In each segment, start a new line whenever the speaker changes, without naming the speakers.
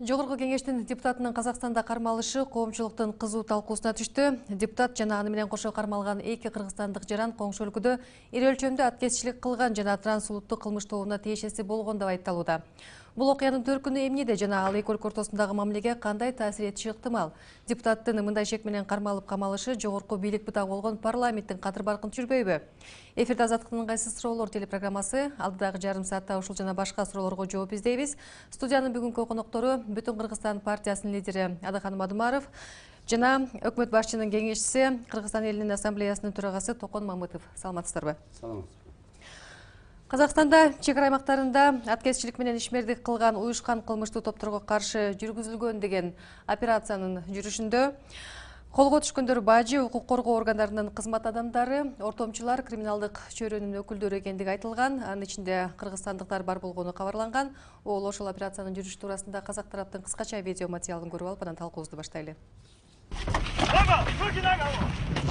Жогорку кеңештин депутатынын Казакстанда кармалышы коомчулуктун кызуу талкуусуна түштү. Депутат жана аны менен кошо кармалган эки кыргызстандык жаран коңшу өлкөдө ири өлчөмдүү аткезчилик кылган жана трансулуттук кылмыш тобуна тиешеси болгон деп айыпталууда. Бул окуянын төркүнү эмнеде жана ал эки өлкө ортосундагы мамилеге кандай таасир этиши ыктымал? Депутаттын мындай шек менен кармалып камалышы жогорку бийлик бутагы болгон парламенттин кадыр баркын түшүрбөйбү? Эфирде Азаттыктын ыңгайсыз суроолор телепрограммасы. Алдыдагы жарым саатта ушул жана башка суроолорго жооп издейбиз. Студиянын бүгүнкү коноктору Бүтүн Кыргызстан партиясынын лидери Адаханым Адымаров жана өкмөт башчынын кеңешчиси Кыргызстан элинин ассамблеясынын төрагасы Токон Мамытов. Саламатсыздарбы?
Саламатсызбы.
Казакстанда чек ара аймактарында аткезчилик менен ишмердик кылган уюшкан кылмыштуу топторго каршы жүргүзүлгөн деген операциянын жүрүшүндө колго түшкөндөр бажы, укук коргоо органдарынын кызмат адамдары, ортомчулар, криминалдык чөйрөнүн өкүлдөрү экендиги айтылган. Анын ичинде кыргызстандыктар бар болгону кабарланган. Ошол операциянын жүрүшү туурасында казак тараптын кыскача видео материалын көрүп алып, анан талкуубузду баштайлы.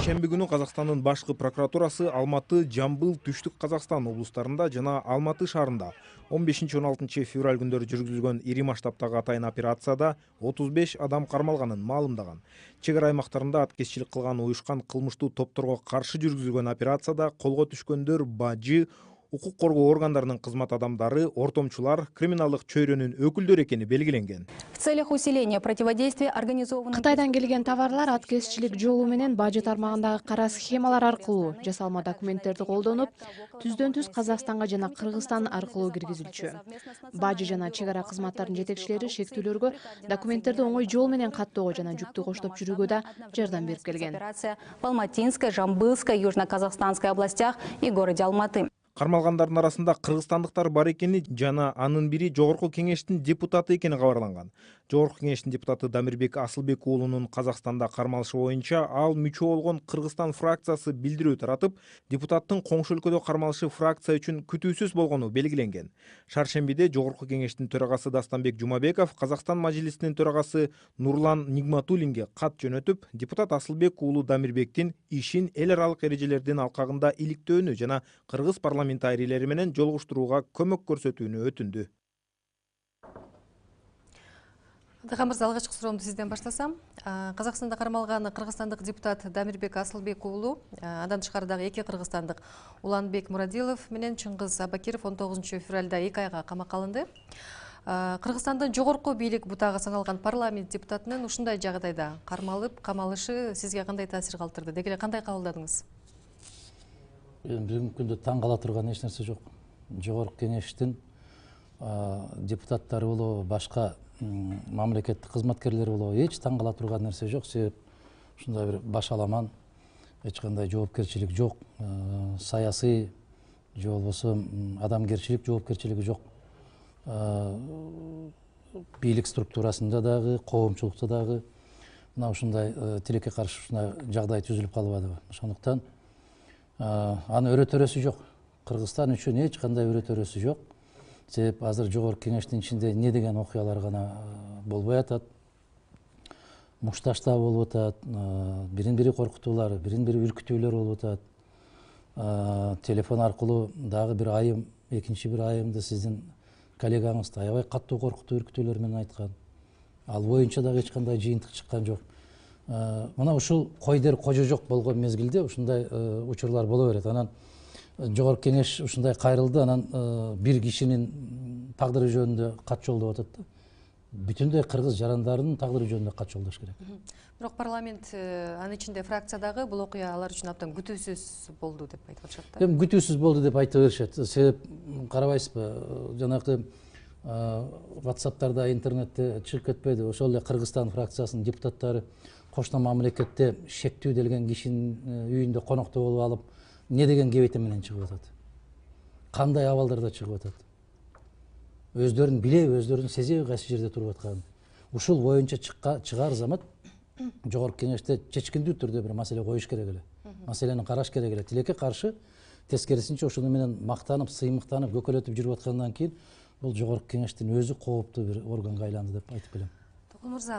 Шемби күнү Казакстандын башкы прокуратурасы Алматы, Жамбыл, Түштүк Казакстан облустарында жана Алматы шаарында 15-16 февраль күндөрү жүргүзүлгөн ири масштабтагы атайын операцияда 35 адам кармалганын маалымдаган. Чек ара аймактарында аткезчилик кылган уюшкан кылмыштуу топторго каршы жүргүзүлгөн операцияда колго түшкөндөр бажы, укук коргоо органдарынын кызмат адамдары, ортомчулар, криминалдык чөйрөнүн өкүлдөрү экени белгиленген.
В целях усиления противодействия организованным...
Кытайдан келген товарлар аткезчилик жолу менен бажы тармагындагы кара схемалар аркылуу жасалма документтерди колдонуп, түздөн-түз Казакстанга жана Кыргызстан аркылуу киргизилчү. Бажы жана чек ара кызматтарынын жетекчилери шектүүлөргө документтерди оңой жол менен каттоого жана жүктү коштоп жүрүүгө да жардам берип келген.
В Алматинской, Жамбылской, Южно-Казахстанской областях и городе Алматы.
Кармалгандардын арасында кыргызстандыктар бар экени жана анын бири жогорку кеңештин депутаты экени кабарланган. Жогорку кеңештин депутаты Дамирбек Асылбек уулунун Казакстанда кармалышы боюнча ал мүчө болгон Кыргызстан фракциясы билдирүү таратып, депутаттын коңшу өлкөдө кармалышы фракция үчүн күтүүсүз болгону белгиленген. Шаршембиде жогорку кеңештин төрагасы Дастамбек Жумабеков Казакстан мажлисинин төрагасы Нурлан Нигматуллинге кат жөнөтүп, депутат Асылбек уулу Дамирбектин ишин эл аралык эрежелердин алкагында иликтөөнү жана кыргыз парламентарийлери менен жолугуштурууга көмөк көрсөтүүнү өтүндү.
Адахан мырза, алгачкы суроомду сизден баштасам. Казакстанда кармалган кыргызстандык депутат Дамирбек Асылбек уулу, андан тышкары дагы эки кыргызстандык Уланбек Мурадилов менен Чыңгыз Абакиров 19 февралда 2 айга камакка алынды. Кыргызстандын жогорку бийлик бутагы саналган парламент депутатынын ушундай жагдайда кармалып, камалышы сизге кандай таасир калтырды? Деги эле кандай кабылдадыңыз?
Бүгүнкү күндө таң кала турган эч нерсе жок. Жогорку кеңештин депутаттары болобу, башка мамлекеттик кызматкерлер болобу, эч таң кала турган нерсе жок. Себеп ушундай бир баш аламан, эч кандай жоопкерчилик жок, саясий же болбосо адамгерчилик жоопкерчилиги жок. Бийлик структурасында дагы, коомчулукта дагы мына ушундай тилекке каршы ушундай жагдай түзүлүп калып атабы. Ошондуктан аны өрөтөрөсү жок. Кыргызстан үчүн эч кандай өрөтөрөсү жок. Себеп азыр жогорку кеңештин ичинде не деген окуялар гана болбой атат. Мушташта болуп атат, бирин-бири коркутуулар, бирин-бири үркүтүүлөр болуп атат. Телефон аркылуу дагы бир айым, экинчи бир айымды сиздин коллегаңызды аябай каттуу коркутуу, үркүтүүлөр менен айткан. Ал боюнча дагы эч кандай жыйынтык чыккан жок. Мына ушул койдер кожо жок болгон мезгилде ушундай учурлар боло берет. Анан жогорку кеңеш ушундай кайрылды, анан бир кишинин тагдыры жөнүндө кат жолдоп атат да. Бүтүндөй кыргыз жарандарынын тагдыры жөнүндө кат жолдош керек.
Бирок парламент анын ичинде фракциядагы бул окуя алар үчүн абдан күтүүсүз болду деп айтып атышат да.
Эми күтүүсүз болду деп айта беришет. Себеп карабайсызбы, жанагы WhatsApp'тарда, интернетте чыгып кетпеди. Ошол эле Кыргызстан фракциясынын депутаттары кошто мамлекетте шектүү делген кишинин үйүндө конокто болуп алып, не деген кебете менен чыгып атат? Кандай абалдарда чыгып атат? Өздөрүн биле, өздөрүн сезе кайсы жерде туруп атканын. Ушул боюнча чыгаар замат жогорку кеңеште чечкиндүү түрдө бир маселе коюш керек эле. Маселени караш керек эле. Тилекке каршы тескерисинче ошону менен мактанып, сыймыктанып, көкөлөтүп жүрүп аткандан кийин бул жогорку кеңештин өзү кооптуу бир органга айланды деп айтып келем.
Токон мырза,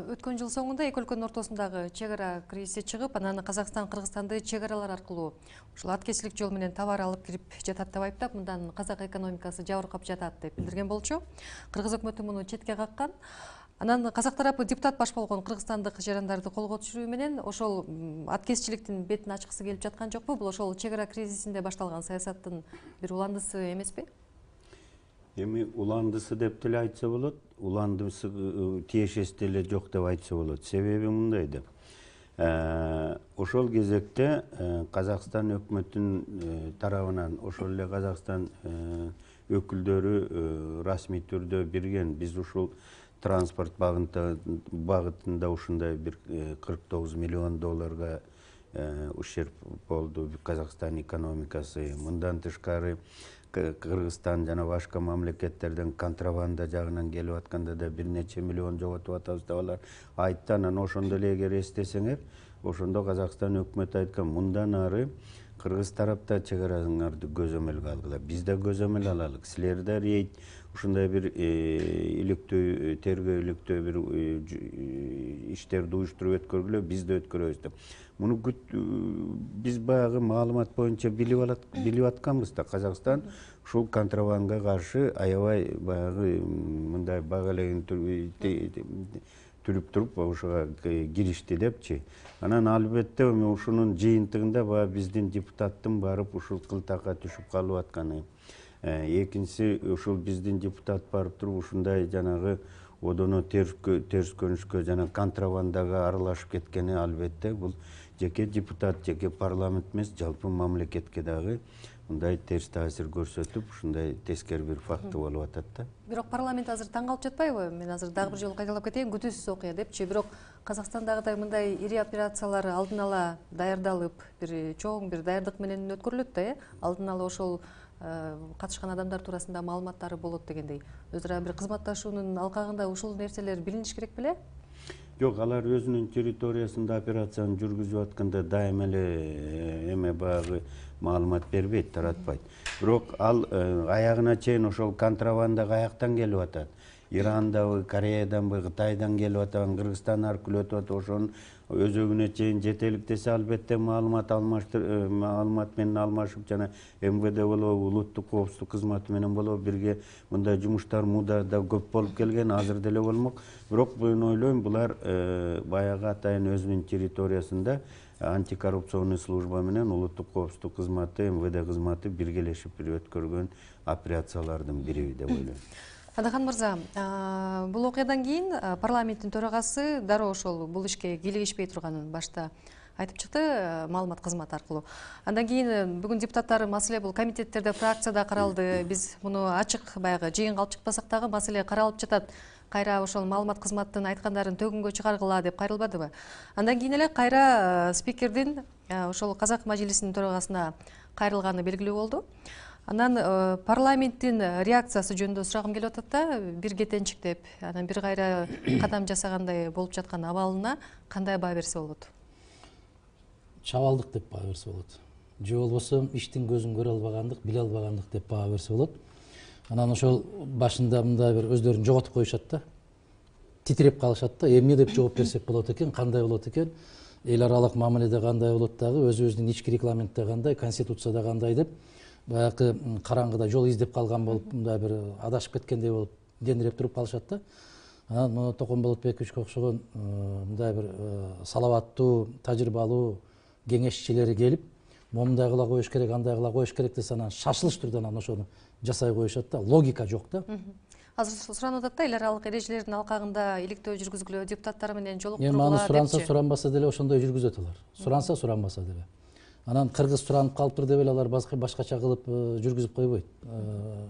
өткөн жыл соңунда эки өлкөнүн ортосундагы чек ара кризиси чыгып, анан Казакстан Кыргызстанды чек аралар аркылуу ушул аткезчилик жол менен товар алып кирип жатат деп айыптап, мындан казак экономикасы жабыркап жатат деп билдирген болчу. Кыргыз өкмөтү муну четке каккан. Анан казак тарапы депутат баш болгон кыргызстандык жарандарды колго түшүрүү менен ошол аткезчиликтин бетин ачкысы келип жаткан жокпу? Бул ошол чек ара кризисинде башталган саясаттын бир уландысы эмеспи?
Эми уландысы деп деле айтса болот, уландысы тиешеси деле жок деп айтса болот. Себеби мындай да. Ошол кезекте Казакстан өкмөтүнүн тарабынан ошол эле Казакстан өкүлдөрү расмий түрдө берген, биз ушул транспорт багытында ушундай бир 49 миллион долларга ущерб болду Казакстан экономикасы. Мындан тышкары Кыргызстан жана башка мамлекеттерден контрабанда жагынан келип атканда да бир нече миллион жоготуп атабыз деп алар айтты. Анан ошондо эле эгер эстесеңер, ошондо Казакстан өкмөтү айткан, мындан ары Кыргыз тарапта чек араңарды көзөмөлгө алгыла, биз да көзөмөл алалык, силер да рейд ушундай бир иликтөө, тергөө иликтөө бир иштерди уюштуруп өткөргүлө, биз да өткөрөбүз деп. Муну биз баягы маалымат боюнча билип атканбыз да, Казакстан ушул контрабандага каршы аябай баягы мындай бага элеген түрүп туруп ошого киришти депчи. Анан албетте ушунун жыйынтыгында баягы биздин депутаттын барып ушул кылтакка түшүп калып атканы. Экинчиси, ушул биздин депутат барып туруп ушундай жанагы одоно терс көрүнүшкө жана контрабандага аралашып кеткени албетте бул жеке депутат, жеке парламент эмес, жалпы мамлекетке дагы мындай терс таасир көрсөтүп, ушундай тескери бир факты болуп атат да.
Бирок парламент азыр таң калып жатпайбы? Мен азыр дагы бир жолу кайталап кетейин, күтүүсүз окуя депчи. Бирок Казакстандагыдай мындай ири операциялар алдын ала даярдалып, бир чоң бир даярдык менен өткөрүлөт да, алдын ала ошол катышкан адамдар туурасында маалыматтары болот дегендей. Өзара бир кызматташуунун алкагында ушул нерселер билиниш керек беле?
Жок, алар өзүнүн территориясында операцияны жүргүзүп атканда дайыма эле эме баягы маалымат бербейт, таратпайт. Бирок ал аягына чейин ошол контрабанда каяктан келип атат? Ирандабы, Кореяданбы, Кытайдан келип атабы, Кыргызстан аркылуу өтүп атат, ошонун өзөгүнө чейин жетелик десе, албетте маалымат менен алмашып жана МВД болобу, улуттук коопсуздук кызматы менен болобу бирге мындай жумуштар муда да көп болуп келген, азыр деле болмок. Бирок мен ойлойм, булар баягы атайын өзүнүн территориясында антикоррупционный служба менен улуттук коопсуздук кызматы, МВД кызматы биргелешип бир өткөргөн операциялардын бири деп ойлойм.
Адахан мырза, бул окуядан кийин парламенттин төрагасы дароо ошол бул ишке кийлигишпей турганын башта айтып чыкты маалымат кызматы аркылуу. Андан кийин бүгүн депутаттар маселе бул комитеттерде, фракцияда каралды. Биз муну ачык баягы жыйынга алып чыкпасак дагы маселе каралып жатат. Кайра ошол маалымат кызматтын айткандарын төгүнгө чыгаргыла деп кайрылбадыбы? Андан кийин эле кайра спикердин ошол Казак мажлисинин төрагасына кайрылганы белгилүү болду. Анан парламенттин реакциясы жөнүндө сурагым келип атат да, бир кетенчик деп, анан бир кайра кадам жасагандай болуп жаткан абалына кандай баа берсе болот?
Чабалдык деп баа берсе болот. Же болбосо иштин көзүн көрө албагандык, биле албагандык деп баа берсе болот. Анан ошол башында мындай бир өздөрүн жоготуп коюшат да. Титиреп калышат да, эмне деп жооп берсек болот экен, кандай болот экен, эл аралык мамиледе кандай болот дагы, өзүбүздүн ички регламентте кандай, конституцияда кандай деп баягы караңгыда жол издеп калган болуп, мындай бир адашып кеткендей болуп дендиреп туруп калышат да. Анан мына Токон Болотбековичке окшогон мындай бир салаваттуу, тажрыйбалуу кеңешчилери келип, момундай кыла коюш керек, андай кыла коюш керек десе, анан шашылыш түрдө анан ошону жасай коюшат да. Логика жок да.
Азыр суранып атат да, эл аралык эрежелердин алкагында иликтөө жүргүзгүлө, депутаттар менен жолуктургула
депчи. Эми аны суранса,
депчи.
суранбаса деле ошондой жүргүзөт алар. Суранса, суранбаса деле. Анан кыргыз суранып калыптыр деп эле алар башкача кылып жүргүзүп койбойт.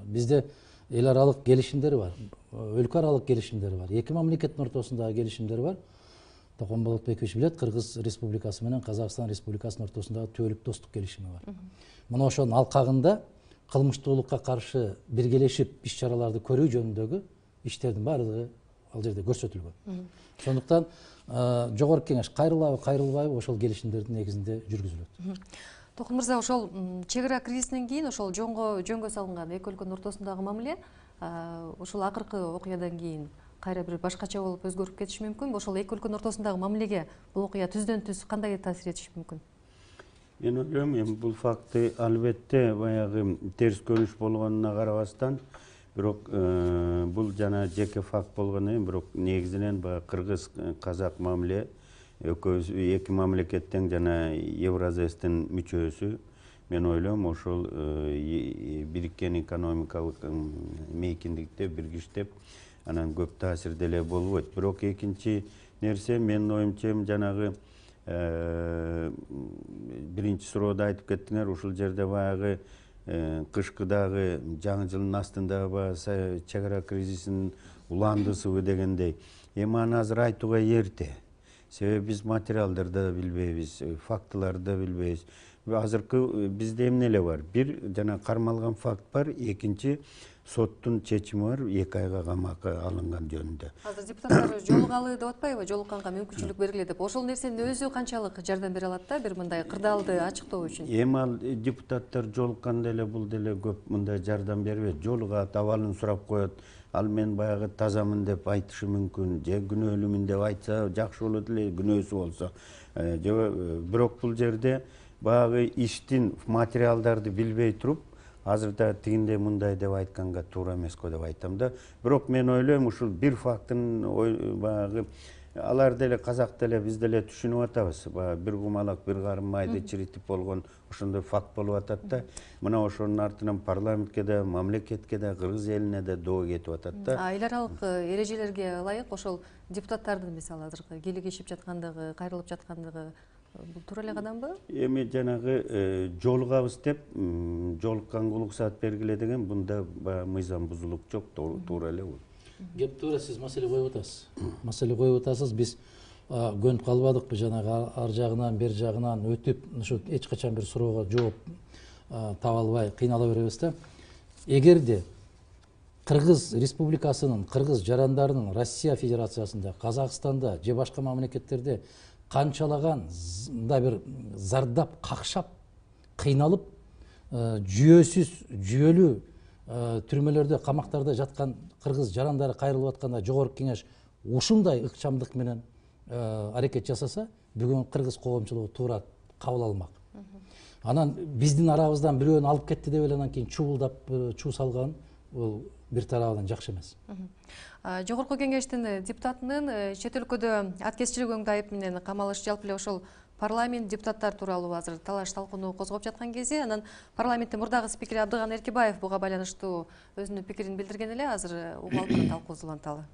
Бизде эл аралык келишимдер бар, өлкө аралык келишимдер бар, эки мамлекеттин ортосундагы келишимдер бар. Токон Болотбекович билет, Кыргыз Республикасы менен Казакстан Республикасынын ортосундагы түбөлүк достук келишими бар. Мына ошонун алкагында кылмыштуулукка каршы биргелешип иш-чараларды көрүү жөнүндөгү иштердин баардыгы ал жерде көрсөтүлгөн. Сондуктан жогорку кеңеш кайрылабы, кайрылбайбы ошол келишимдердин негизинде жүргүзүлөт.
Токон мырза, ошол чек ара кризисинен кийин ошол жөнгө салынган эки өлкөнүн ортосундагы мамиле ошол акыркы окуядан кийин кайра бир башкача болуп өзгөрүп кетиши мүмкүн. Ошол эки өлкөнүн ортосундагы мамилеге бул окуя түздөн түз кандай таасир этиши мүмкүн?
Мен ойлойм, бул факты албетте баягы терс көрүнүш болгонуна карабастан Бирок бул жана жеке факт болгондон кийин бирок негизинен баягы кыргыз казак мамиле экөөбүз эки мамлекеттен жана Евразэстин мүчөсү. Мен ойлойм ошол бириккен экономикалык мейкиндикте биргиштеп анан көп таасир деле болбойт. Бирок экинчи нерсе менин оюмча жанагы биринчи суроодо айтып кеттиңер, ушул жерде баягы кышкыдагы жаңы жылдын астында баягы чек ара кризисинин уландысыбы дегендей. Эми аны азыр айтууга эрте. Себеби биз материалдарды да билбейбиз, фактыларды да билбейбиз. Азыркы бизде эмне эле бар? Бир жана кармалган факт бар, экинчи соттун чечими бар, 2 айга камакка алынган жөнүндө.
Азыр депутаттар жолугалы деп атпайбы, жолукканга мүмкүнчүлүк бергиле деп. Ошол нерсенин өзү канчалык жардам бере алат да бир мындай кырдаалды ачыктоо үчүн?
Эми ал депутаттар жолуккан деле бул деле көп мындай жардам бербейт. Жолугат, абалын сурап коет. Ал мен баягы тазамын деп айтышы мүмкүн, же күнөөлүүмүн деп айтса жакшы болот эле, күнөөсү болсо. Бирок бул жерде баягы иштин материалдарды билбей туруп, азыр да тигиндей мындай деп айтканга туура эмес го деп айтам да. Бирок мен ойлойм ушул бир фактын баягы алар деле казак деле биз деле түшүнүп атабыз. Баягы бир кумалак бир карым майды чиритип болгон ошондой факт болуп атат да. Мына ошонун артынан парламентке да, мамлекетке да, кыргыз элине да доо кетип атат да.
Эл аралык эрежелерге ылайык ошол депутаттардын мисалы азыркы кийлигишип жаткандыгы, кайрылып жаткандыгы бул туура эле кадамбы?
Эми жанагы жолугабыз деп жолукканга уруксат бергиле деген бунда мыйзам бузулук жок, туура эле бул.
Кеп туура сиз маселе коюп атасыз. Маселе коюп атасыз. Биз көнүп калбадыкпы жанагы ар жагынан бер жагынан өтүп, ушу эч качан бир суроого жооп таба албай кыйнала беребиз да. Эгерде Кыргыз Республикасынын, кыргыз жарандарынын Россия Федерациясында, Казакстанда же башка мамлекеттерде канчалаган мындай бир зардап, какшап, кыйналып, жүйөсүз, жүйөлүү түрмөлөрдө, камактарда жаткан кыргыз жарандары кайрылып атканда Жогорку Кеңеш ушундай ыкчамдык менен аракет жасаса, бүгүн кыргыз коомчулугу туура кабыл алмак. Анан биздин арабыздан бирөөнү алып кетти деп эле анан кийин чуулдап, чуу салган бул бир тарабынан жакшы эмес.
Жогорку Кеңештин депутатынын чет өлкөдө аткезчилик өңдүү айып менен камалышы жалпы эле ошол парламент депутаттар тууралуу азыр талаш талкууну козгоп жаткан кезде, анан парламенттин мурдагы спикери Абдыган Эркебаев буга байланыштуу өзүнүн пикирин билдирген эле. Азыр угуп алып талкуубузду уланталы.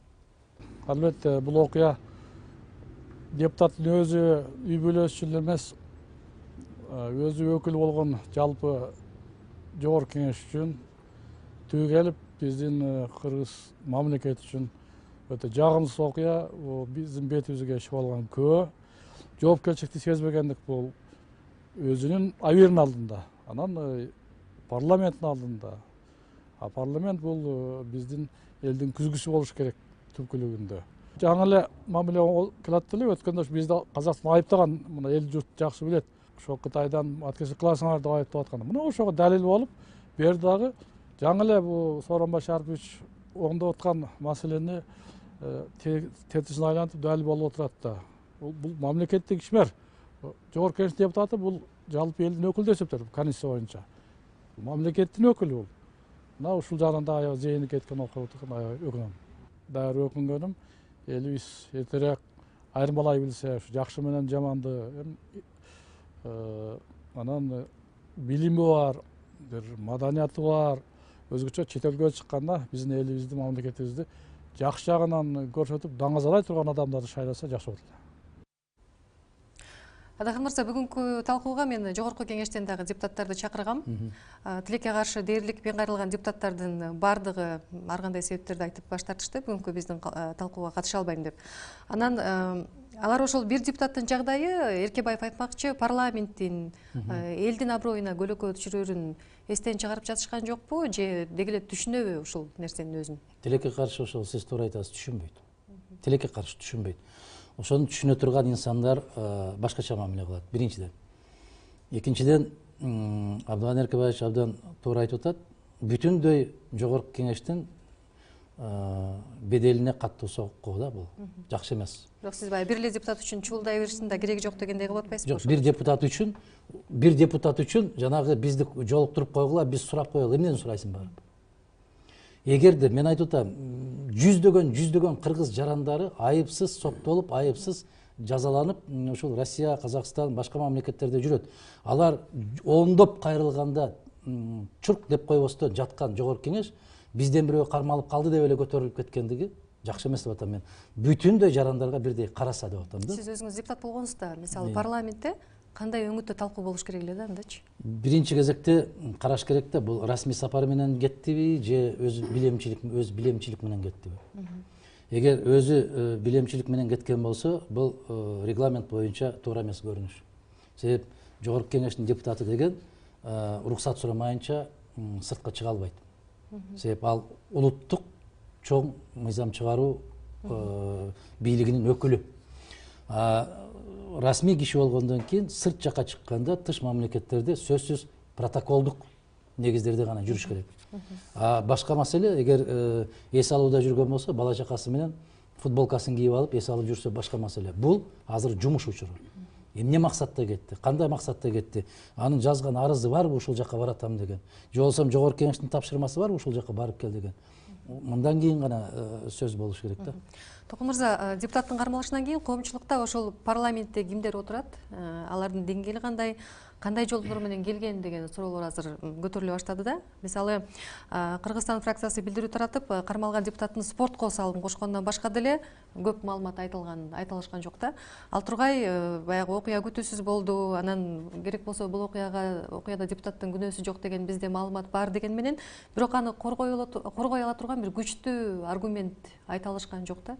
Албетте бул окуя депутаттын өзү үй бүлөсү эле эмес, өзү өкүл болгон жалпы Жогорку Кеңеш үчүн түгү келип биздин кыргыз мамлекет үчүн өтө жагымсыз окуя. Биздин бетибизге иш болгон күбө жоопкерчиликти сезбегендик бул өзүнүн абийиринин алдында, анан парламенттин алдында. Парламент бул биздин элдин күзгүсү болуш керек түпкүлүгүндө. Жаңы эле мамиле кылат эле, өткөндө бизди Казакстан айыптаган, мына эл журт жакшы билет. Ошо Кытайдан аткезчилик кыласыңар деп айыптап аткан. Мына ошого далил болуп, бер дагы жаңы эле бул Сооронбай Шарыпович оңдоп аткан маселени тетисин айлантып далил болуп отурат да. Бул мамлекеттик ишмер. Жогорку Кеңеш депутаты бул жалпы элдин өкүлү деп эсептелет Конституция боюнча. Мамлекеттин өкүлү бул. Мына ушул жагынан да аябай зээни кеткен окуп аткан аябай өкүнөм. Дагы өкүнгөнүм, элибиз эртерээк айырмалай билсе, жакшы менен жаманды, анан билими бар, бир маданияты бар, өзгөчө чет элге чыкканда биздин элибизди, мамлекетибизди жакшы жагынан көрсөтүп, даңазалай турган адамдарды шайласа жакшы болот.
Адакан мырза, бүгүнкү талкууга мен Жогорку Кеңештен дагы депутаттарды чакыргам. Тилекке каршы дээрликпен кайрылган депутаттардын бардыгы ар кандай себептерди айтып баш тартышты, бүгүнкү биздин талкууга катыша албайм деп. Анан алар ошол бир депутаттын жагдайы, Эркебаев айтмакчы, парламенттин элдин аброюна көлөкө түшүрөрүн эстен чыгарып жатышкан жокпу, же деги эле түшүнөбү ушул нерсенин өзүн?
Тилекке каршы ошол сиз туура айтасыз, түшүнбөйт. Тилекке каршы түшүнбөйт. Ошону түшүнө турган инсандар башкача мамиле кылат, биринчиден. Экинчиден, Абдыган Эркебаевич абдан туура айтып атат, бүтүндөй Жогорку Кеңештин беделине каттуу сокку да бул. Жакшы эмес.
Бирок сиз баягы бир эле депутат үчүн чуулдай беришин да кереги жок дегендей кылып атпайсызбы?
Жок, бир депутат үчүн жанагы бизди жолуктуруп койгула, биз сурап коелу, эмнени сурайсың барып? эгерде мен айтып атам, жүздөгөн кыргыз жарандары айыпсыз соттолуп, айыпсыз жазаланып, ушул Россия, Казакстан, башка мамлекеттерде жүрөт. Алар ондоп кайрылганда чурк деп койбостон жаткан жогорку кеңеш бизден бирөө кармалып калды деп эле көтөрүлүп кеткендиги жакшы эмес деп атам мен. Бүтүндөй жарандарга бирдей караса деп атам да.
Сиз өзүңүз депутат болгонсуз да, мисалы парламентте кандай өңүттө талкуу болуш керек эле да андачы?
Биринчи кезекте караш керек да, бул расмий сапар менен кеттиби же өз билемчилик менен кеттиби. Эгер өзү билемчилик менен кеткен болсо, бул регламент боюнча туура эмес көрүнүш. Себеп жогорку кеңештин депутаты деген уруксат сурамайынча сыртка чыга албайт. Себеп ал улуттук чоң мыйзам чыгаруу бийлигинин өкүлү. Расмий киши болгондон кийин сырт жака чыкканда тыш мамлекеттерде сөзсүз протоколдук негиздерде гана жүрүш керек. Башка маселе, эгер эс алууда жүргөн болсо, бала чакасы менен футболкасын кийип алып эс алып жүрсө башка маселе. Бул азыр жумуш учуру. Эмне максатта кетти? Кандай максатта кетти? Анын жазган арызы барбы ушул жака баратам деген? Же болбосо жогорку кеңештин тапшырмасы барбы ушул жака барып кел деген? Мындан кийин гана сөз болуш керек да.
Токун мырза, депутаттын кармалышынан кийин коомчулукта ошол парламентте кимдер отурат? Алардын деңгээли кандай жолдор менен келген деген суроолор азыр көтөрүлө баштады да. Мисалы, Кыргызстан фракциясы билдирүү таратып, кармалган депутаттын спортко салым кошкондон башка деле көп маалымат айтылышкан жок да. Ал тургай баягы окуя күтүүсүз болду, анан керек болсо бул окуяда депутаттын күнөөсү жок деген бизде маалымат бар деген менен, бирок аны коргой ала турган бир күчтүү аргумент айтылышкан жок да.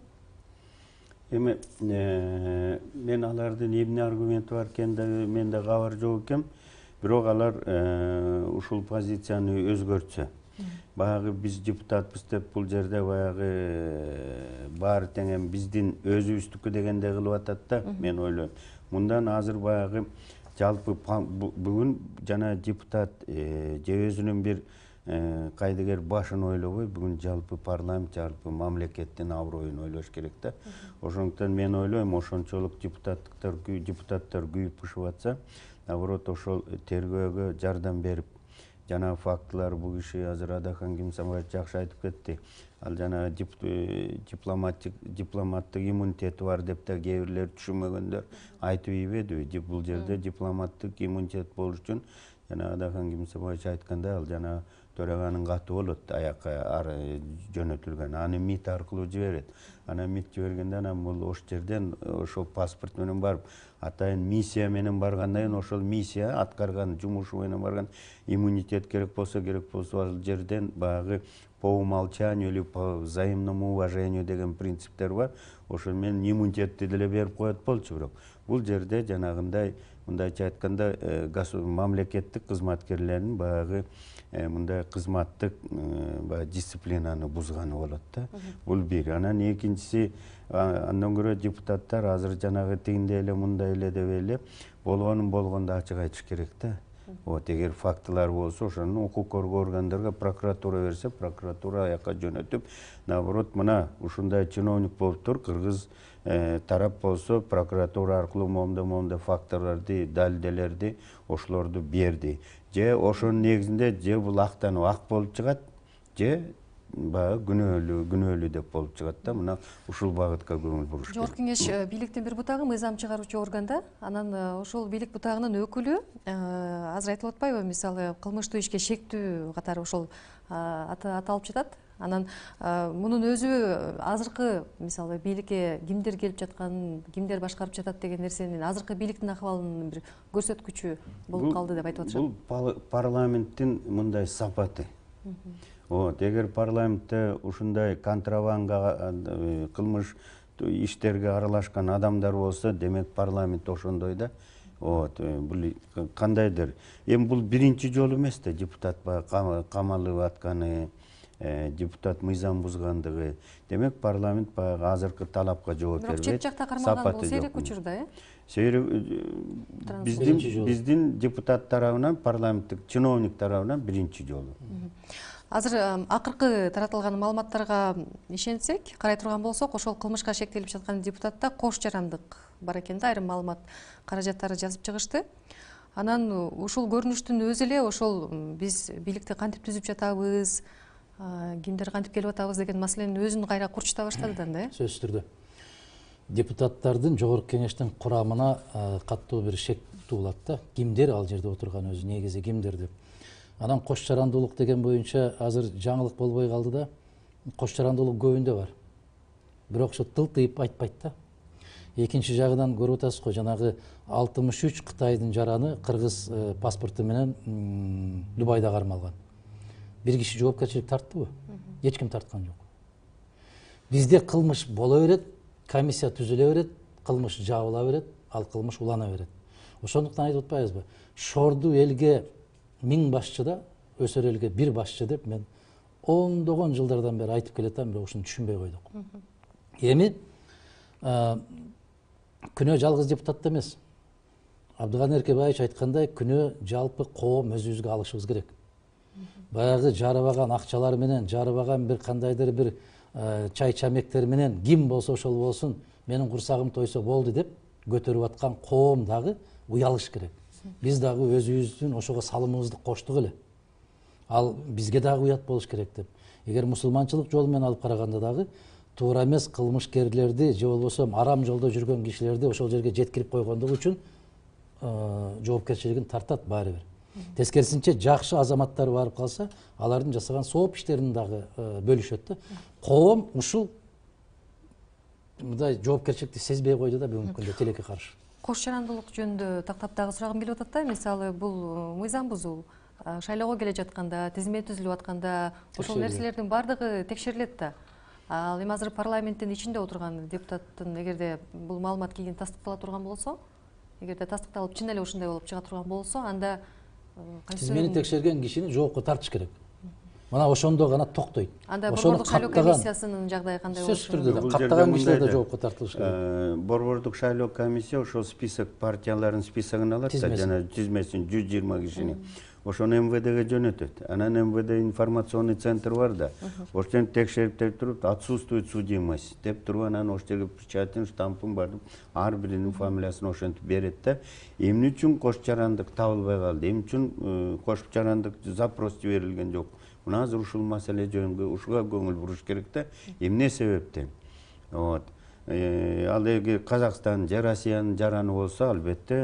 Эми мен алардын эмне аргументи бар экендиги менде кабар жок экен. Бирок алар ушул позицияны өзгөртсө. Баягы биз депутатпыз деп бул жерде баягы баары тең эми биздин өзүбүздүкү дегенде кылып атат да, мен ойлойм. Мындан азыр баягы жалпы бүгүн жана депутат же өзүнүн бир кайдыгер башын ойлобой, бүгүн жалпы парламент, жалпы мамлекеттин аброюн ойлош керек да. Ошондуктан мен ойлойм, ошончолук депутаттар күйүп пышып атса, наоборот ошол тергөөгө жардам берип, жана фактылар бул киши азыр Адахан Кимсанбаев жакшы айтып кетти. Ал жана дипломаттык иммунитети бар деп да кээ бирлер түшүнмөгөндөр айтып ийбедиби? Бул жерде дипломаттык иммунитет болуш үчүн жана Адахан Кимсанбаев айткандай, ал жана төраганын каты болот, аякка жөнөтүлгөн, аны МИД аркылуу жиберет. Анан МИД жибергенде анан бул ош жерден ошол паспорт менен барып, атайын миссия менен баргандан кийин ошол миссия аткарган жумушу менен барган иммунитет керек болсо ал жерден баягы по умолчанию или по взаимному уважению деген принциптер бар. Ошол менен иммунитетти деле берип коет болчу, бирок бул жерде жанагындай мындайча айтканда мамлекеттик кызматкерлердин баягы мындай кызматтык дисциплинаны бузганы болот да. Бул бир. Анан экинчиси, андан көрө депутаттар азыр жанагы тигиндей эле мындай эле деп эле болгонун болгондо ачык айтыш керек да. Вот, эгер фактылар болсо, ошону укук коргоо органдарга прокуратура берсе, прокуратура аякка жөнөтүп, наоборот, мына ушундай чиновник болуптур, кыргыз тарап болсо прокуратура аркылуу момундай фактыларды, далилдерди ошолорду берди. Же ошонун негизинде же бул актанып ак болуп чыгат, же баягы күнөөлүү деп болуп чыгат да. Мына ушул багытка көңүл буруш керек.
Жогорку кеңеш бийликтин бир бутагы, мыйзам чыгаруучу органда, анан ошол бийлик бутагынын өкүлү азыр айтылып атпайбы, мисалы кылмыштуу ишке шектүү катары ошол аталып жатат. Анан мунун өзү азыркы мисалы бийликке кимдер келип жатканын, кимдер башкарып жатат деген нерсенин азыркы бийликтин акыбалынын бир көрсөткүчү болуп калды деп айтып атышат.
Бул парламенттин мындай сапаты. Вот, эгер парламентте ушундай контрабанга, кылмыш иштерге аралашкан адамдар болсо, демек парламент ошондой да. Вот, бул кандайдыр. Эми бул биринчи жолу эмес да, депутат камалып атканы, депутат мыйзам бузгандыгы. Демек парламент баягы азыркы талапка жооп бербейт.
Бирок чет жакта кармалган бул сейрек учур да,
биздин депутат тарабынан, парламенттик чиновник тарабынан биринчи жолу.
Азыр акыркы таратылган маалыматтарга ишенсек, карай турган болсок, ошол кылмышка шектелип жаткан депутатта кош жарандык бар экен да, айрым маалымат каражаттары жазып чыгышты. Анан ушул көрүнүштүн өзү эле ошол биз бийликти кантип түзүп жатабыз, Кимдер кантип келип атабыз деген маселенин өзүн кайра курчута баштады да, э?
Сөзсүз түрдө депутаттардын жогорку кеңештин курамына каттуу бир шек туулат да. Кимдер ал жерде отурган өзү негизи кимдер деп. Анан кош жарандуулук деген боюнча азыр жаңылык болбой калды да. Кош жарандуулук көбүндө бар. Бирок ошо тылтыйып айтпайт да. Экинчи жагынан көрүп атасыз го, жанагы 63 Кытайдын жараны кыргыз паспорту менен Дубайда кармалган. Бир киши жоопкерчилик тарттыбы? Эч ким тарткан жок. Бизде кылмыш боло берет, комиссия түзүлө берет, кылмыш жабыла берет, ал кылмыш улана берет. Ошондуктан айтып атпайбызбы? Шорду элге 1000 башчыда, өсөр элге 1 башчы деп мен ондогон жылдардан бери айтып келатам, бирок ушуну түшүнбөй койдук. Эми күнөө жалгыз депутатта эмес. Абдыган Эркебаевич айткандай, күнөө жалпы коом өзүбүзгө алышыбыз керек. Баягы жарыбаган акчалар менен, жарыбаган бир кандайдыр бир чай чамектер менен ким болсо ошол болсун, менин курсагым тойсо болду деп көтөрүп аткан коом дагы уялыш керек. Биз дагы өзүбүздүн ошого салымыбызды коштук эле. Ал бизге дагы уят болуш керек деп. Эгер мусулманчылык жолу менен алып караганда дагы туура эмес кылмышкерлерди же болбосо арам жолдо жүргөн кишилерди ошол жерге жеткирип койгондугу үчүн жоопкерчилигин тартат баары бир. Тескерисинче жакшы азаматтар барып калса, алардын жасаган сооп иштерин дагы бөлүшөт да. Коом ушул мындай жоопкерчиликти сезбей койду да бүгүнкү күндө тилекке каршы.
Кош жарандуулук жөнүндө тактап дагы сурагым келип атат да. Мисалы, бул мыйзам бузуу шайлоого келе жатканда, тизме түзүлүп атканда ошол нерселердин баардыгы текшерилет да. Ал эми азыр парламенттин ичинде отурган депутаттын эгерде бул маалымат кийин тастыктала турган болсо, эгерде тастыкталып чын эле ушундай болуп чыга турган болсо, анда
тизмени текшерген кишини жоопко тартыш керек. Мына ошондо гана токтойт.
Анда борбордук шайлоо комиссиясынын жагдайы кандай болушу?
Сөзсүз түрдө каттаган кишилер да жоопко тартылыш керек.
Борбордук шайлоо комиссия ошол список партиялардын списогун алат да, жана тизмесин 120 кишини. Ошону МВДге жөнөтөт. Анан МВД информационный центр бар да. Ошон текшерип туруп отсутствует судимость деп туруп, анан ошол жерге печатын, штампын бардып, ар биринин фамилиясын ошентип берет да. Эмне үчүн кош жарандык табылбай калды? Эмне үчүн кош жарандык запрос жиберилген жок? Мына азыр ушул маселе жөнүндө ушуга көңүл буруш керек да. Эмне себептен? Вот. Ал эги Казакстан же Россиянын жараны болсо, албетте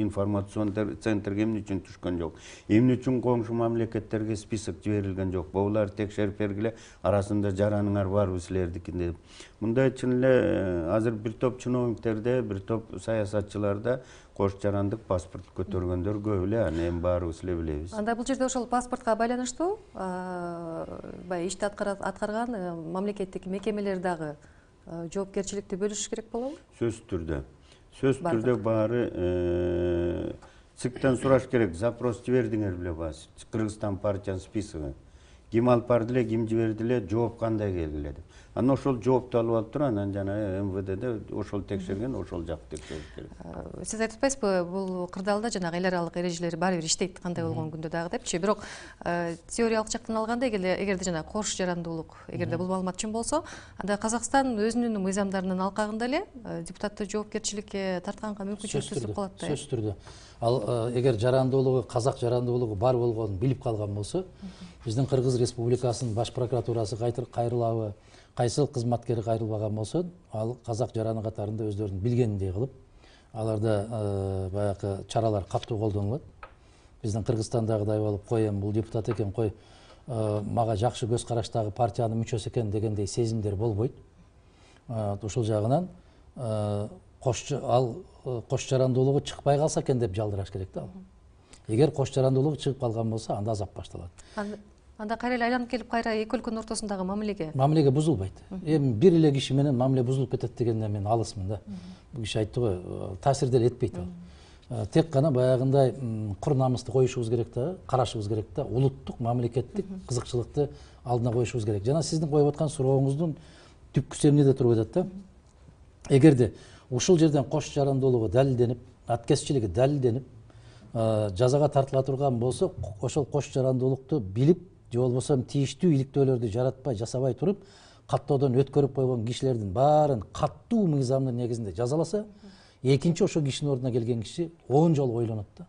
информацион центрге эмне үчүн түшкөн жок? Эмне үчүн коңшу мамлекеттерге список жиберилген жок? Булар текшерип бергиле, арасында жараныңар барбы силердикин деп. Мындай чын эле азыр бир топ чиновниктерде, бир топ саясатчыларда кош жарандык паспорт көтөргөндөр көп эле, аны эми баарыбыз эле билебиз.
Анда бул жерде ошол паспортко байланыштуу баягы ишти аткарган мамлекеттик мекемелер дагы жоопкерчиликти бөлүшүш керек болобу?
Сөз түрдө баары ЦИКтен сураш керек. Запрос жибердиңер беле баасы? Кыргызстан партиянын списогу. Ким алып барды эле, ким жиберди эле, жооп кандай келди эле деп. Анан ошол жоопту алып алып туруп, анан жана МВДде ошол текшерген, ошол жакты текшериш керек.
Сиз айтып атпайсызбы, бул кырдаалда жанагы эл аралык эрежелер баары бир иштейт кандай болгон күндө дагы депчи. Бирок теориялык жактан алганда, эгерде жана кош жарандуулук, эгерде бул маалымат чын болсо, анда Казакстан өзүнүн мыйзамдарынын алкагында эле депутатты жоопкерчиликке тартканга мүмкүнчүлүк түзүп калат да.
Сөзсүз түрдө. Ал эгер жарандуулугу, казак жарандуулугу бар болгонун билип калган болсо, биздин Кыргыз Республикасынын баш прокуратурасы кайрылабы, кайсыл кызматкери кайрылбаган болсо, ал казак жараны катарында өздөрүнүн билгениндей кылып, аларда баягы чаралар катуу колдонулат. Биздин Кыргызстандагыдай болуп, кой эми бул депутат экен, кой мага жакшы көз караштагы партиянын мүчөсү экен дегендей сезимдер болбойт. Ошол жагынан кош жарандуулугу чыкпай калса экен деп жалдыраш керек да. Эгер кош жарандуулугу чыгып калган болсо, анда азап башталат.
Анда кайра эле айланып келип, кайра эки өлкөнүн ортосундагы
мамилеге бузулбайт. Эми бир эле киши менен мамиле бузулуп кетет дегенден мен алысмын да. Бул киши айтты го, таасир деле этпейт ал. Тек гана баягындай кур намысты коюшубуз керек да, карашыбыз керек да, улуттук, мамлекеттик кызыкчылыкты алдына коюшубуз керек. Жана сиздин коюп аткан сурооңуздун түпкүсү эмнеде туруп атат да? Эгерде ушул жерден кош жарандуулугу далилденип, аткезчилиги далилденип, жазага тартыла турган болсо, ошол кош жарандуулукту билип, же болбосо тийиштүү иликтөөлөрдү жаратпай, жасабай туруп, каттоодон өткөрүп койгон кишилердин баарын каттуу мыйзамдын негизинде жазаласа, экинчи ошол кишинин ордуна келген киши 10 жолу ойлонот да.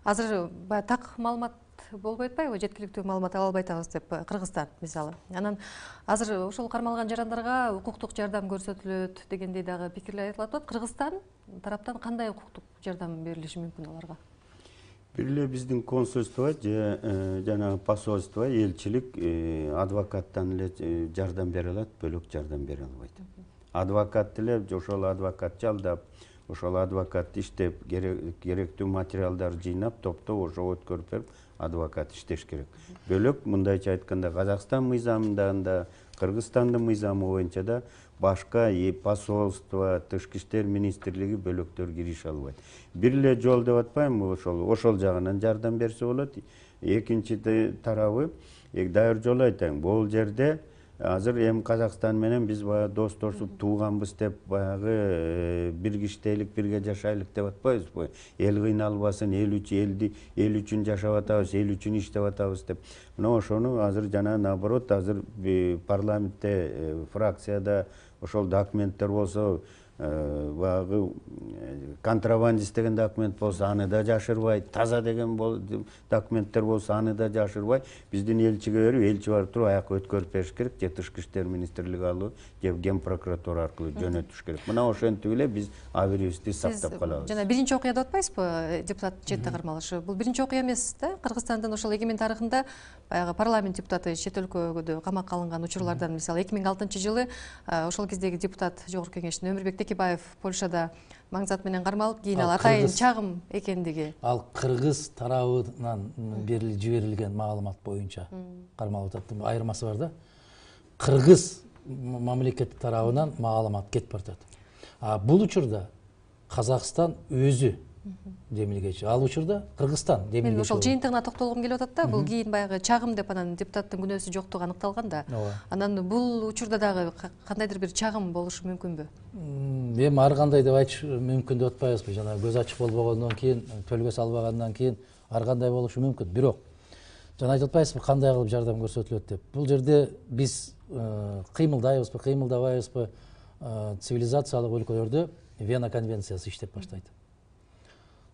Азыр так маалымат болбой атпайбы, жеткиликтүү маалымат ала албай атабыз деп Кыргызстан мисалы. Анан азыр ошол кармалган жарандарга укуктук жардам көрсөтүлөт дегендей дагы пикирлер айтылып атат. Кыргызстан тараптан кандай укуктук жардам берилиши мүмкүн аларга?
Бир эле биздин консульство же жанагы посольство, элчилик адвокаттан эле жардам бере алат, бөлөк жардам бере албайт. Адвокат деле ошол адвокат жалдап, ошол адвокат иштеп, керектүү материалдар жыйнап, топтоп ошо өткөрүп берип, адвокат иштеш керек. Бөлөк мындайча айтканда Казакстан мыйзамында, Кыргызстандын мыйзамы боюнча да башка посольство, тышкы иштер министрлиги бөлөктөр кирише албайт. Бир эле жол деп атпаймынбы, ошол жагынан жардам берсе болот. Экинчи тарабы, дайыр жол айтайын, бул жерде азыр эми Казакстан менен биз баягы достошуп тууганбыз деп баягы бирге иштейлик, бирге жашайлык деп атпайбызбы? Эл кыйналбасын, эл үчүн жашап атабыз, эл үчүн иштеп атабыз деп. Мына ошону азыр жана наоборот, азыр парламентте, фракцияда ошол документтер болсо, баягы контрабандист деген документ болсо аны да жашырбай, таза деген документтер болсо аны да жашырбай, биздин элчиге берип, элчи барып туруп аяка өткөрүп бериш керек, же тышкы иштер министрлиги алуу, же ген прокуратура аркылуу жөнөтүш керек. Мына ошентип эле биз абийибизди сактап калабыз.
Жана биринчи окуя деп атпайсызбы, депутат четте кармалышы? Бул биринчи окуя эмес да? Кыргызстандын ошол эгемен тарыхында баягы парламент депутаты чет өлкөгө камакка алынган учурлардан, мисалы 2006-жылы ошол кездеги депутат Жогорку Кеңештин Өмүрбек Текебаев Польшада маңзат менен кармалып, кийин ал атайын чагым экендиги.
Ал кыргыз тарабынан жиберилген маалымат боюнча кармалып атат. Айырмасы бар да. Кыргыз мамлекети тарабынан маалымат кетип баратат. Бул учурда Казакстан өзү демилгечи. Ал учурда Кыргызстан демилгечи.
Мен ошол жыйынтыгына токтолгум келип атат да. Бул кийин баягы чагым деп анан депутаттын күнөөсү жоктугу аныкталган да. Анан бул учурда дагы кандайдыр бир чагым болушу мүмкүнбү?
Эми ар кандай деп айтыш мүмкүн деп атпайбызбы. Жана көз ачык болбогондон кийин, төлгө салбагандан кийин ар кандай болушу мүмкүн. Бирок жана айтып атпайсызбы кандай кылып жардам көрсөтүлөт деп. Бул жерде биз кыймылдайбызбы, кыймылдабайбызбы, цивилизациялык өлкөлөрдө Вена конвенциясы иштеп баштайт.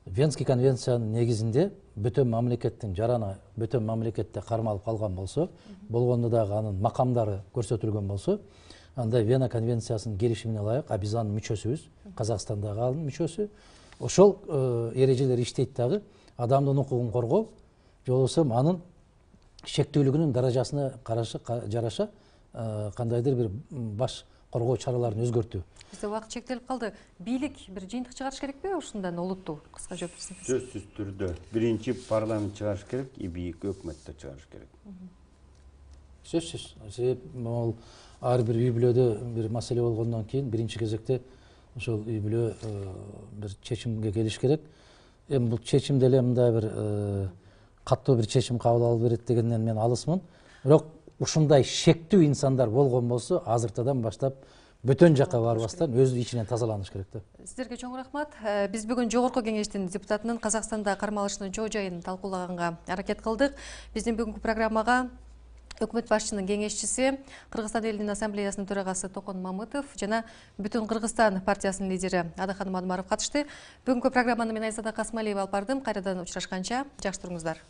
Венский конвенциянын негизинде бөтөн мамлекеттин жараны бөтөн мамлекетте кармалып калган болсо, болгондо дагы анын макамдары көрсөтүлгөн болсо, анда Вена конвенциясынын келишимине ылайык, биз анын мүчөсүбүз, Казакстандагы анын мүчөсү. Ошол эрежелер иштейт дагы адамдын укугун коргоо, же болбосо анын шектүүлүгүнүн даражасына жараша кандайдыр бир баш коргоо чараларын өзгөртүү.
Бизде убакыт чектелип калды. Бийлик бир жыйынтык чыгарыш керекпи ушундан олуттуу? Кыска жооп берсеңиз.
Сөзсүз түрдө биринчи парламент чыгарыш керек, бийик өкмөттө чыгарыш керек.
Сөзсүз. Себеп могул ар бир үй бүлөдө бир маселе болгондон кийин биринчи кезекте ошол үй бүлө бир чечимге келиш керек. Эми бул чечим деле мындай бир каттуу бир чечим кабыл алып берет дегенден мен алысмын. Бирок ушундай шектүү инсандар болгон болсо, азыртадан баштап бөтөн жакка барбастан өз ичинен тазаланыш керек да.
Сиздерге чоң рахмат. Биз бүгүн Жогорку Кеңештин депутатынын Казакстанда кармалышынын чоо жайын талкуулаганга аракет кылдык. Биздин бүгүнкү программага өкмөт башчынын кеңешчиси, Кыргызстан элинин ассамблеясынын төрагасы Токон Мамытов жана Бүтүн Кыргызстан партиясынын лидери Адаханым Адмаров катышты. Бүгүнкү программаны мен Айзада Касмалиева алып бардым. Кайрадан учурашканча жакшы туруңуздар.